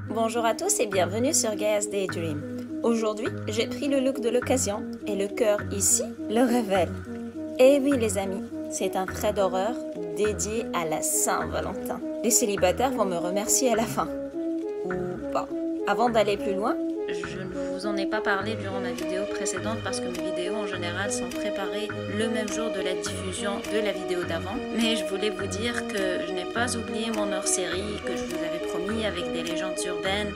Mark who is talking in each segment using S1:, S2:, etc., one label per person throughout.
S1: Bonjour à tous et bienvenue sur Gaia's Daydream. Aujourd'hui, j'ai pris le look de l'occasion et le cœur ici le révèle. Et oui les amis, c'est un trait d'horreur dédié à la Saint-Valentin. Les célibataires vont me remercier à la fin. Ou pas. Avant d'aller plus loin, je ne vous en ai pas parlé durant ma vidéo précédente parce que mes vidéos en général sont préparées le même jour de la diffusion de la vidéo d'avant. Mais je voulais vous dire que je n'ai pas oublié mon hors-série que je vous avais promis avec des légendes urbaines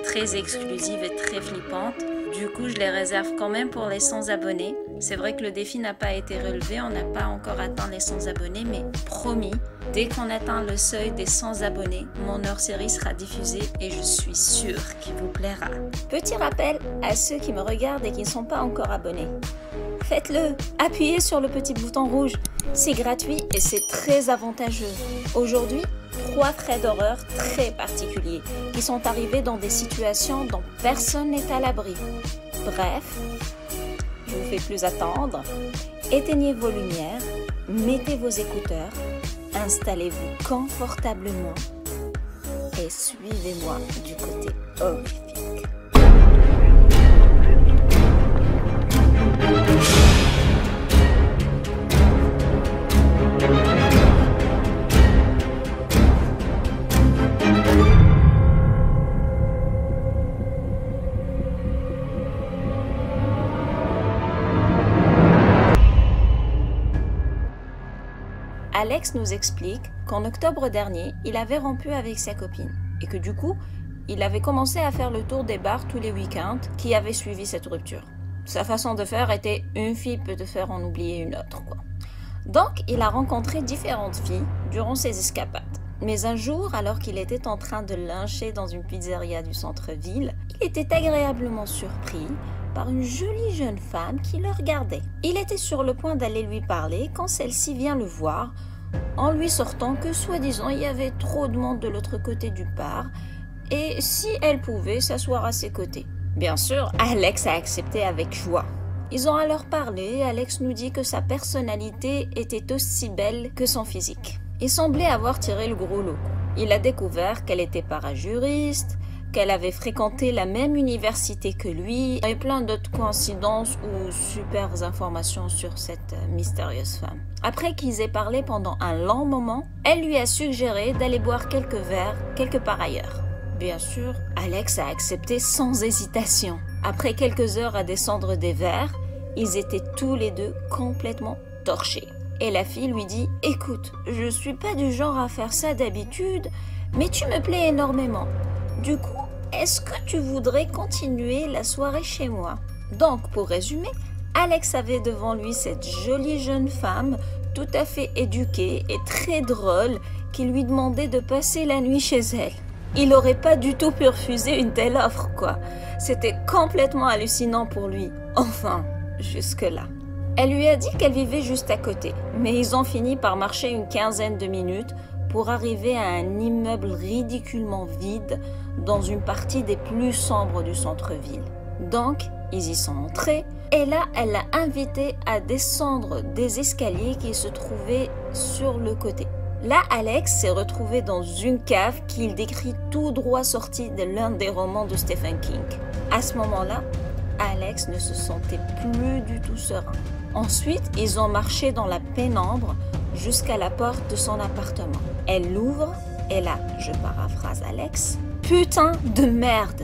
S1: très exclusives et très flippantes. Du coup, je les réserve quand même pour les 100 abonnés. C'est vrai que le défi n'a pas été relevé, on n'a pas encore atteint les 100 abonnés, mais promis, dès qu'on atteint le seuil des 100 abonnés, mon hors-série sera diffusée et je suis sûre qu'il vous plaira. Petit rappel à ceux qui me regardent et qui ne sont pas encore abonnés. Faites-le, appuyez sur le petit bouton rouge, c'est gratuit et c'est très avantageux. Aujourd'hui, 3 traits d'horreur très particuliers qui sont arrivés dans des situations dont personne n'est à l'abri. Bref, je vous fais plus attendre, éteignez vos lumières, mettez vos écouteurs, installez-vous confortablement et suivez-moi du côté horrifique. Alex nous explique qu'en octobre dernier, il avait rompu avec sa copine et que du coup, il avait commencé à faire le tour des bars tous les week-ends qui avaient suivi cette rupture. Sa façon de faire était une fille peut te faire en oublier une autre, quoi. Donc, il a rencontré différentes filles durant ses escapades. Mais un jour, alors qu'il était en train de luncher dans une pizzeria du centre-ville, il était agréablement surpris par une jolie jeune femme qui le regardait. Il était sur le point d'aller lui parler quand celle-ci vient le voir en lui sortant que soi-disant il y avait trop de monde de l'autre côté du bar et si elle pouvait s'asseoir à ses côtés. Bien sûr, Alex a accepté avec joie. Ils ont alors parlé, Alex nous dit que sa personnalité était aussi belle que son physique. Il semblait avoir tiré le gros lot. Il a découvert qu'elle était parajuriste, qu'elle avait fréquenté la même université que lui et plein d'autres coïncidences ou super informations sur cette mystérieuse femme. Après qu'ils aient parlé pendant un long moment, elle lui a suggéré d'aller boire quelques verres quelque part ailleurs. Bien sûr, Alex a accepté sans hésitation. Après quelques heures à descendre des verres, ils étaient tous les deux complètement torchés. Et la fille lui dit « Écoute, je suis pas du genre à faire ça d'habitude, mais tu me plais énormément. Du coup, est-ce que tu voudrais continuer la soirée chez moi ?» Donc, pour résumer, Alex avait devant lui cette jolie jeune femme, tout à fait éduquée et très drôle, qui lui demandait de passer la nuit chez elle. Il n'aurait pas du tout pu refuser une telle offre, quoi. C'était complètement hallucinant pour lui. Enfin, jusque-là. Elle lui a dit qu'elle vivait juste à côté, mais ils ont fini par marcher une quinzaine de minutes pour arriver à un immeuble ridiculement vide dans une partie des plus sombres du centre-ville. Donc, ils y sont entrés et là, elle l'a invité à descendre des escaliers qui se trouvaient sur le côté. Là, Alex s'est retrouvé dans une cave qu'il décrit tout droit sortie de l'un des romans de Stephen King. À ce moment-là, Alex ne se sentait plus du tout serein. Ensuite, ils ont marché dans la pénombre jusqu'à la porte de son appartement. Elle l'ouvre et là, je paraphrase Alex, « Putain de merde !»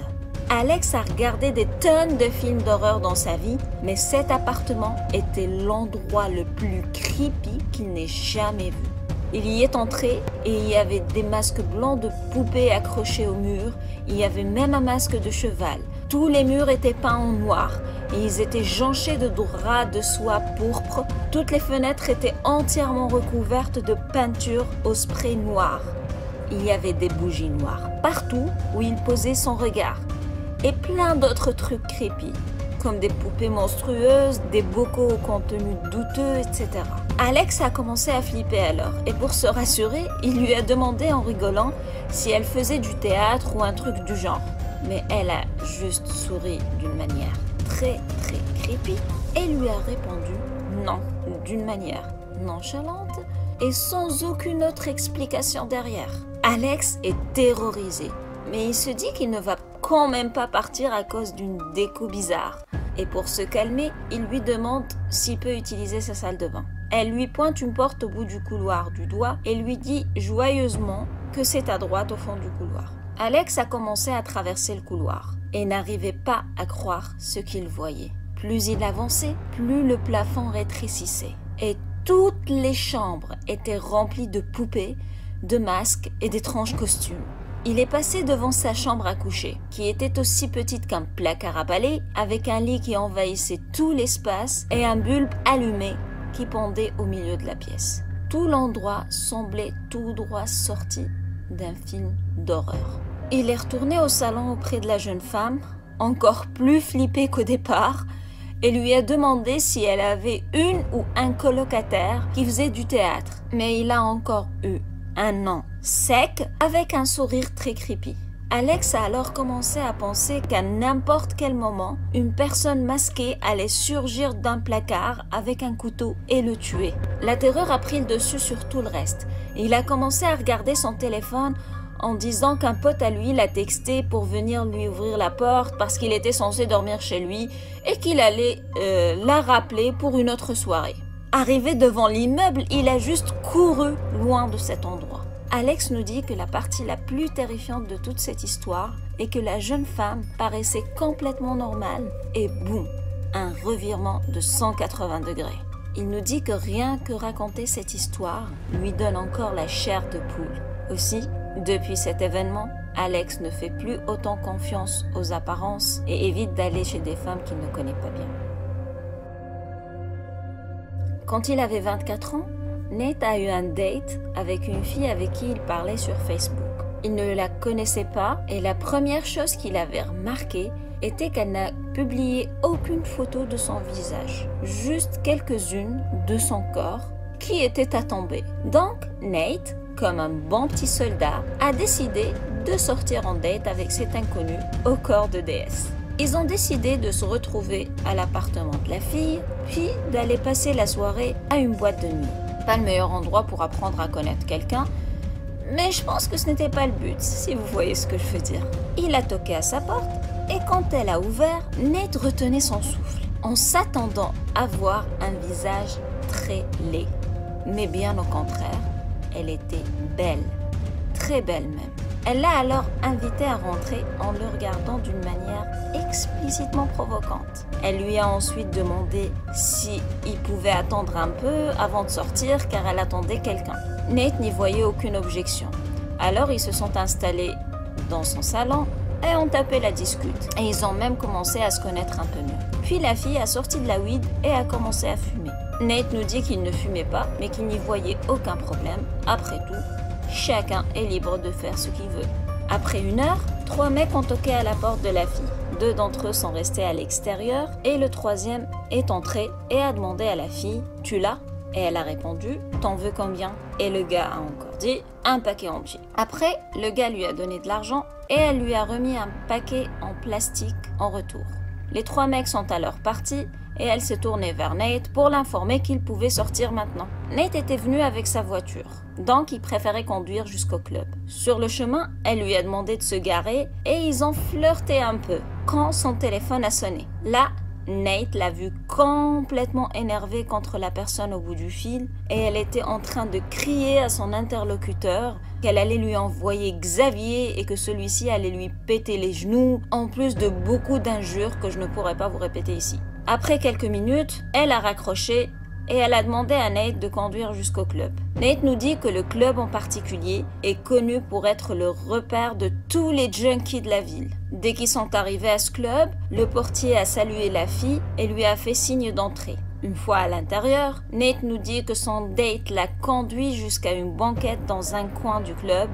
S1: Alex a regardé des tonnes de films d'horreur dans sa vie, mais cet appartement était l'endroit le plus creepy qu'il n'ait jamais vu. Il y est entré et il y avait des masques blancs de poupées accrochés au mur, il y avait même un masque de cheval. Tous les murs étaient peints en noir et ils étaient jonchés de draps de soie pourpre. Toutes les fenêtres étaient entièrement recouvertes de peinture au spray noir. Il y avait des bougies noires partout où il posait son regard. Et plein d'autres trucs creepy, comme des poupées monstrueuses, des bocaux au contenu douteux, etc. Alex a commencé à flipper alors, et pour se rassurer, il lui a demandé en rigolant si elle faisait du théâtre ou un truc du genre. Mais elle a juste souri d'une manière très creepy et lui a répondu non, d'une manière nonchalante et sans aucune autre explication derrière. Alex est terrorisé. mais il se dit qu'il ne va quand même pas partir à cause d'une déco bizarre. Et pour se calmer, il lui demande s'il peut utiliser sa salle de bain. Elle lui pointe une porte au bout du couloir du doigt et lui dit joyeusement que c'est à droite au fond du couloir. Alex a commencé à traverser le couloir et n'arrivait pas à croire ce qu'il voyait. Plus il avançait, plus le plafond rétrécissait et toutes les chambres étaient remplies de poupées, de masques et d'étranges costumes. Il est passé devant sa chambre à coucher, qui était aussi petite qu'un placard à balai, avec un lit qui envahissait tout l'espace et un bulbe allumé qui pendait au milieu de la pièce. Tout l'endroit semblait tout droit sorti d'un film d'horreur. Il est retourné au salon auprès de la jeune femme, encore plus flippée qu'au départ, et lui a demandé si elle avait une ou un colocataire qui faisait du théâtre. Mais il a encore eu un non sec avec un sourire très creepy. Alex a alors commencé à penser qu'à n'importe quel moment, une personne masquée allait surgir d'un placard avec un couteau et le tuer. La terreur a pris le dessus sur tout le reste. Il a commencé à regarder son téléphone en disant qu'un pote à lui l'a texté pour venir lui ouvrir la porte parce qu'il était censé dormir chez lui et qu'il allait la rappeler pour une autre soirée. Arrivé devant l'immeuble, il a juste couru loin de cet endroit. Alex nous dit que la partie la plus terrifiante de toute cette histoire est que la jeune femme paraissait complètement normale et boum, un revirement de 180 degrés. Il nous dit que rien que raconter cette histoire lui donne encore la chair de poule. Aussi, depuis cet événement, Alex ne fait plus autant confiance aux apparences et évite d'aller chez des femmes qu'il ne connaît pas bien. Quand il avait 24 ans, Nate a eu un date avec une fille avec qui il parlait sur Facebook. Il ne la connaissait pas et la première chose qu'il avait remarqué était qu'elle n'a publié aucune photo de son visage, juste quelques-unes de son corps qui étaient à tomber. Donc Nate, comme un bon petit soldat, a décidé de sortir en date avec cet inconnu au corps de déesse. Ils ont décidé de se retrouver à l'appartement de la fille, puis d'aller passer la soirée à une boîte de nuit. Pas le meilleur endroit pour apprendre à connaître quelqu'un, mais je pense que ce n'était pas le but, si vous voyez ce que je veux dire. Il a toqué à sa porte, et quand elle a ouvert, Nate retenait son souffle, en s'attendant à voir un visage très laid. Mais bien au contraire, elle était belle, très belle même. Elle l'a alors invité à rentrer en le regardant d'une manière explicitement provocante. Elle lui a ensuite demandé s'il pouvait attendre un peu avant de sortir car elle attendait quelqu'un. Nate n'y voyait aucune objection. Alors ils se sont installés dans son salon et ont tapé la discute. Et ils ont même commencé à se connaître un peu mieux. Puis la fille a sorti de la weed et a commencé à fumer. Nate nous dit qu'il ne fumait pas mais qu'il n'y voyait aucun problème. Après tout, chacun est libre de faire ce qu'il veut. Après 1 heure, 3 mecs ont toqué à la porte de la fille. 2 d'entre eux sont restés à l'extérieur et le 3e est entré et a demandé à la fille « Tu l'as ?» Et elle a répondu « T'en veux combien ?» Et le gars a encore dit « Un paquet entier. » Après, le gars lui a donné de l'argent et elle lui a remis un paquet en plastique en retour. Les 3 mecs sont alors partis et elle s'est tournée vers Nate pour l'informer qu'il pouvait sortir maintenant. Nate était venu avec sa voiture, donc il préférait conduire jusqu'au club. Sur le chemin, elle lui a demandé de se garer et ils ont flirté un peu quand son téléphone a sonné. Là, Nate l'a vu complètement énervée contre la personne au bout du fil et elle était en train de crier à son interlocuteur qu'elle allait lui envoyer Xavier et que celui-ci allait lui péter les genoux, en plus de beaucoup d'injures que je ne pourrais pas vous répéter ici. Après quelques minutes, elle a raccroché et elle a demandé à Nate de conduire jusqu'au club. Nate nous dit que le club en particulier est connu pour être le repère de tous les junkies de la ville. Dès qu'ils sont arrivés à ce club, le portier a salué la fille et lui a fait signe d'entrer. Une fois à l'intérieur, Nate nous dit que son date l'a conduit jusqu'à une banquette dans un coin du club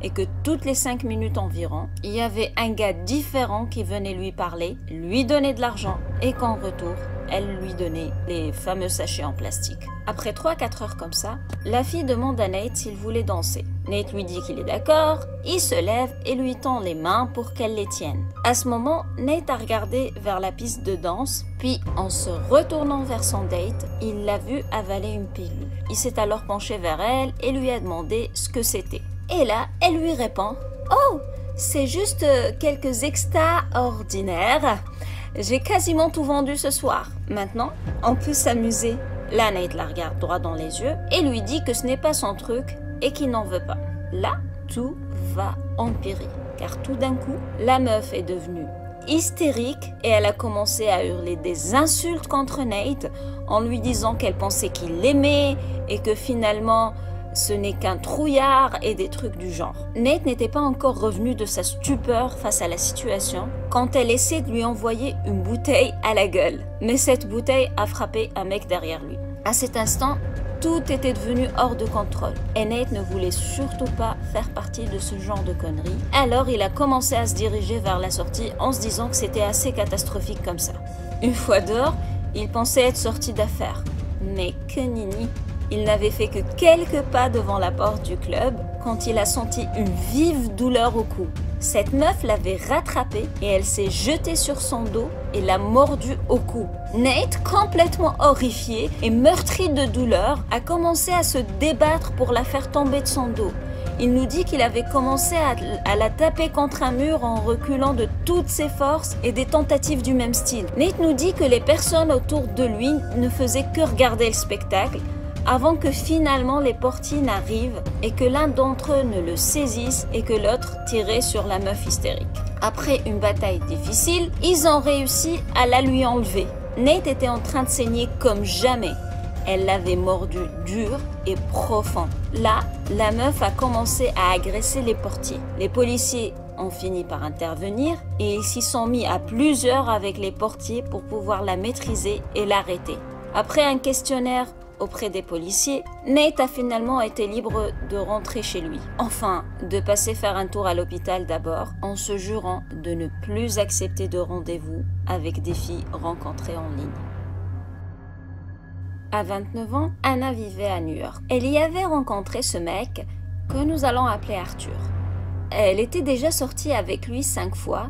S1: et que toutes les 5 minutes environ, il y avait un gars différent qui venait lui parler, lui donner de l'argent et qu'en retour, elle lui donnait les fameux sachets en plastique. Après 3-4 heures comme ça, la fille demande à Nate s'il voulait danser. Nate lui dit qu'il est d'accord, il se lève et lui tend les mains pour qu'elle les tienne. À ce moment, Nate a regardé vers la piste de danse, puis en se retournant vers son date, il l'a vue avaler une pilule. Il s'est alors penché vers elle et lui a demandé ce que c'était. Et là, elle lui répond « Oh, c'est juste quelques extraordinaires. J'ai quasiment tout vendu ce soir. Maintenant, on peut s'amuser. Là, Nate la regarde droit dans les yeux et lui dit que ce n'est pas son truc et qu'il n'en veut pas. Là, tout va empirer. Car tout d'un coup, la meuf est devenue hystérique et elle a commencé à hurler des insultes contre Nate en lui disant qu'elle pensait qu'il l'aimait et que finalement ce n'est qu'un trouillard et des trucs du genre. Nate n'était pas encore revenu de sa stupeur face à la situation quand elle essaie de lui envoyer une bouteille à la gueule. Mais cette bouteille a frappé un mec derrière lui. À cet instant, tout était devenu hors de contrôle et Nate ne voulait surtout pas faire partie de ce genre de conneries. Alors il a commencé à se diriger vers la sortie en se disant que c'était assez catastrophique comme ça. Une fois dehors, il pensait être sorti d'affaire. Mais que nini! Il n'avait fait que quelques pas devant la porte du club quand il a senti une vive douleur au cou. Cette meuf l'avait rattrapé et elle s'est jetée sur son dos et l'a mordu au cou. Nate, complètement horrifié et meurtri de douleur, a commencé à se débattre pour la faire tomber de son dos. Il nous dit qu'il avait commencé à la taper contre un mur en reculant de toutes ses forces et des tentatives du même style. Nate nous dit que les personnes autour de lui ne faisaient que regarder le spectacle avant que finalement les portiers n'arrivent et que l'un d'entre eux ne le saisisse et que l'autre tirait sur la meuf hystérique. Après une bataille difficile, ils ont réussi à la lui enlever. Nate était en train de saigner comme jamais. Elle l'avait mordu dur et profond. Là, la meuf a commencé à agresser les portiers. Les policiers ont fini par intervenir et ils s'y sont mis à plusieurs avec les portiers pour pouvoir la maîtriser et l'arrêter. Après un questionnaire auprès des policiers, Nate a finalement été libre de rentrer chez lui. Enfin, de passer faire un tour à l'hôpital d'abord, en se jurant de ne plus accepter de rendez-vous avec des filles rencontrées en ligne. À 29 ans, Anna vivait à New York. Elle y avait rencontré ce mec que nous allons appeler Arthur. Elle était déjà sortie avec lui 5 fois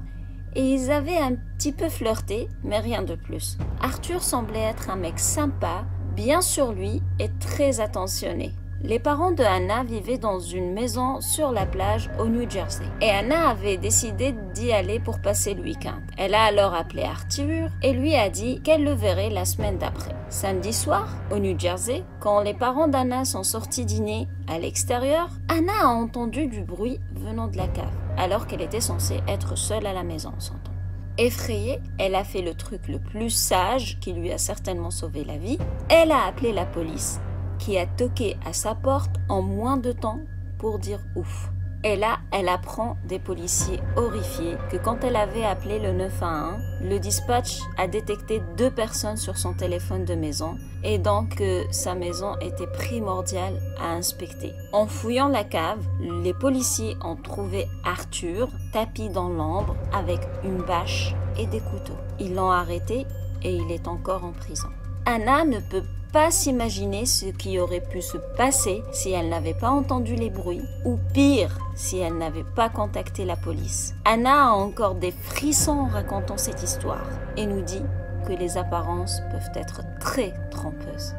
S1: et ils avaient un petit peu flirté, mais rien de plus. Arthur semblait être un mec sympa, bien sur lui et très attentionné. Les parents de Anna vivaient dans une maison sur la plage au New Jersey et Anna avait décidé d'y aller pour passer le week-end. Elle a alors appelé Arthur et lui a dit qu'elle le verrait la semaine d'après. Samedi soir, au New Jersey, quand les parents d'Anna sont sortis dîner à l'extérieur, Anna a entendu du bruit venant de la cave alors qu'elle était censée être seule à la maison, on s'entend. Effrayée, elle a fait le truc le plus sage qui lui a certainement sauvé la vie. Elle a appelé la police qui a toqué à sa porte en moins de temps pour dire ouf. Et là, elle apprend des policiers horrifiés que quand elle avait appelé le 911, le dispatch a détecté 2 personnes sur son téléphone de maison et donc sa maison était primordiale à inspecter. En fouillant la cave, les policiers ont trouvé Arthur tapi dans l'ombre avec une bâche et des couteaux. Ils l'ont arrêté et il est encore en prison. Anna ne peut pas s'imaginer ce qui aurait pu se passer si elle n'avait pas entendu les bruits ou pire, si elle n'avait pas contacté la police. Anna a encore des frissons en racontant cette histoire et nous dit que les apparences peuvent être très trompeuses.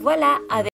S1: Voilà, avec